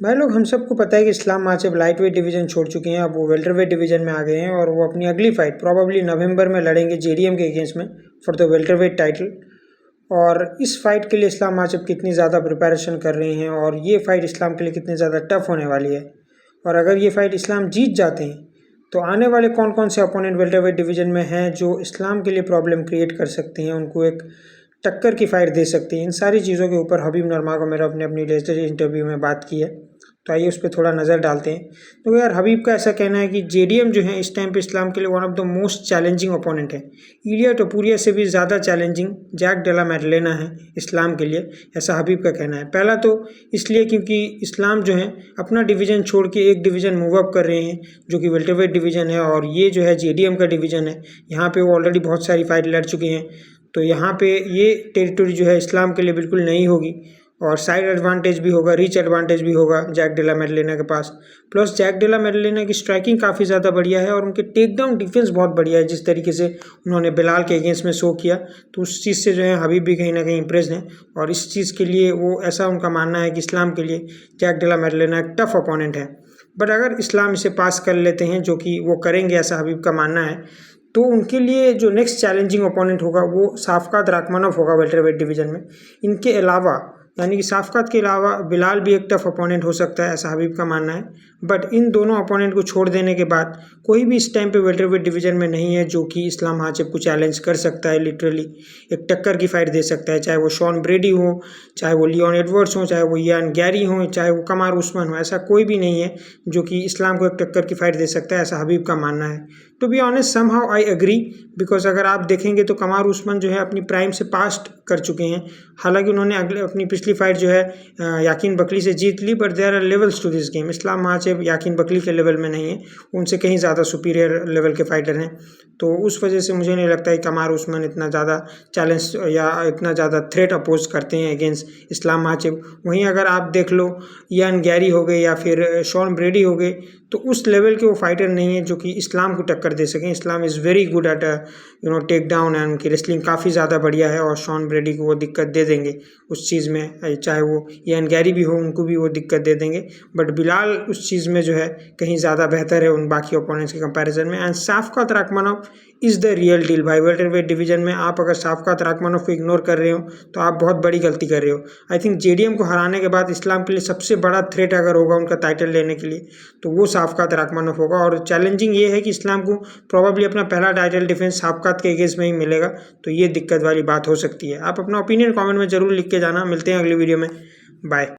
भाई लोग, हम सबको पता है कि इस्लाम माचेब लाइट वेट डिवीज़न छोड़ चुके हैं। अब वो वेल्टर वेट डिवीज़न में आ गए हैं और वो अपनी अगली फाइट प्रोबेबली नवंबर में लड़ेंगे जेडीएम के अगेंस्ट में for the welterweight title. और इस फाइट के लिए इस्लाम माचेब कितनी ज़्यादा प्रिपरेशन कर रहे हैं और ये फाइट इस्लाम के लिए कितनी ज़्यादा टफ होने वाली है। और अगर ये फाइट इस्लाम जीत जाते हैं तो आने वाले कौन कौन से अपोनेंट वेल्टर वेट डिवीज़न में हैं जो इस्लाम के लिए प्रॉब्लम क्रिएट कर सकते हैं, उनको एक टक्कर की फाइट दे सकती है। इन सारी चीज़ों के ऊपर हबीब नूरमगोमेडोव अपने अपनी लेटेस्ट इंटरव्यू में बात की है, तो आइए उस पर थोड़ा नज़र डालते हैं। तो यार, हबीब का ऐसा कहना है कि जेडीएम जो है इस टाइम पे इस्लाम के लिए one of the most challenging opponent है। इलिया टोपुरिया से भी ज़्यादा चैलेंजिंग जैक डेला मैडलेना है इस्लाम के लिए, ऐसा हबीब का कहना है। पहला तो इसलिए क्योंकि इस्लाम जो है अपना डिवीज़न छोड़ के एक डिवीज़न मूव अप कर रहे हैं जो कि वेल्टरवेट डिवीज़न है, और ये जो है जेडीएम का डिवीज़न है। यहाँ पे वो ऑलरेडी बहुत सारी फाइट लड़ चुके हैं, तो यहाँ पे ये टेरिटरी जो है इस्लाम के लिए बिल्कुल नहीं होगी। और साइड एडवांटेज भी होगा, रीच एडवांटेज भी होगा जैक डेला मैडलेना के पास। प्लस जैक डेला मैडलेना की स्ट्राइकिंग काफ़ी ज़्यादा बढ़िया है और उनके टेक डाउन डिफेंस बहुत बढ़िया है। जिस तरीके से उन्होंने बिलाल के अगेंस्ट में शो किया, तो उस चीज़ से जो है हबीब भी कहीं ना कहीं इंप्रेस हैं। और इस चीज़ के लिए वो ऐसा उनका मानना है कि इस्लाम के लिए जैक डेला मैडलेना एक टफ अपोनेंट है। बट अगर इस्लाम इसे पास कर लेते हैं, जो कि वो करेंगे ऐसा हबीब का मानना है, तो उनके लिए जो नेक्स्ट चैलेंजिंग ओपोनेंट होगा वो साफकात राखमनोव होगा वेल्टरवेट डिवीज़न में। इनके अलावा यानी कि साफकात के अलावा बिलाल भी एक टफ अपोनेंट हो सकता है, ऐसा हबीब का मानना है। बट इन दोनों अपोनेंट को छोड़ देने के बाद कोई भी इस टाइम पे वेल्टरवेट डिवीज़न में नहीं है जो कि इस्लाम माचेब को चैलेंज कर सकता है, लिटरली एक टक्कर की फाइट दे सकता है। चाहे वो शॉन ब्रेडी हो, चाहे वो लियोन एडवर्ड्स हो, चाहे वो यान गैरी हो, चाहे वो कमार उस्मान हो, ऐसा कोई भी नहीं है जो कि इस्लाम को एक टक्कर की फाइट दे सकता है, ऐसा हबीब का मानना है। To be honest, somehow I agree, because अगर आप देखेंगे तो कमार उस्मान जो है अपनी प्राइम से पास्ट कर चुके हैं। हालांकि उन्होंने अपनी पिछली फाइट जो है याकीन बकली से जीत ली, but there are levels to this game. Islam माचेब याकीन बकली के लेवल में नहीं है, उनसे कहीं ज़्यादा सुपीरियर लेवल के फाइटर हैं। तो उस वजह से मुझे नहीं लगता है कमार उस्मान इतना ज़्यादा चैलेंज या इतना ज़्यादा थ्रेट अपोज करते हैं अगेंस्ट इस्लाम माचेब। वहीं अगर आप देख लो यान गैरी हो गए या फिर शॉन ब्रेडी हो गए, तो उस लेवल के वो फाइटर नहीं है जो कि इस्लाम को टक्कर दे सकें। Islam is very good at take down, and उनकी रेसलिंग काफ़ी ज़्यादा बढ़िया है और शॉन ब्रेडी को वो दिक्कत दे देंगे उस चीज़ में, चाहे वो यान गैरी भी हो, उनको भी वो दिक्कत दे देंगे। बट बिलाल उस चीज़ में जो है कहीं ज़्यादा बेहतर है उन बाकी ओपोनेंट्स के कंपैरिजन में। And Shavkat Rakhmonov is the real deal भाई। वेल्टरवेट डिवीज़न में आप अगर साफकात राखमनोव को इग्नोर कर रहे हो तो आप बहुत बड़ी गलती कर रहे हो। आई थिंक जेडीएम को हराने के बाद इस्लाम के लिए सबसे बड़ा थ्रेट अगर होगा उनका टाइटल लेने के लिए, तो वो साफकात राखमनोव होगा। और चैलेंजिंग ये है कि इस्लाम को प्रॉबेबली अपना पहला टाइटल डिफेंस साफकात के अगेंस्ट में ही मिलेगा, तो ये दिक्कत वाली बात हो सकती है। आप अपना ओपिनियन कमेंट में ज़रूर लिख के जाना। मिलते हैं अगली वीडियो में, बाय।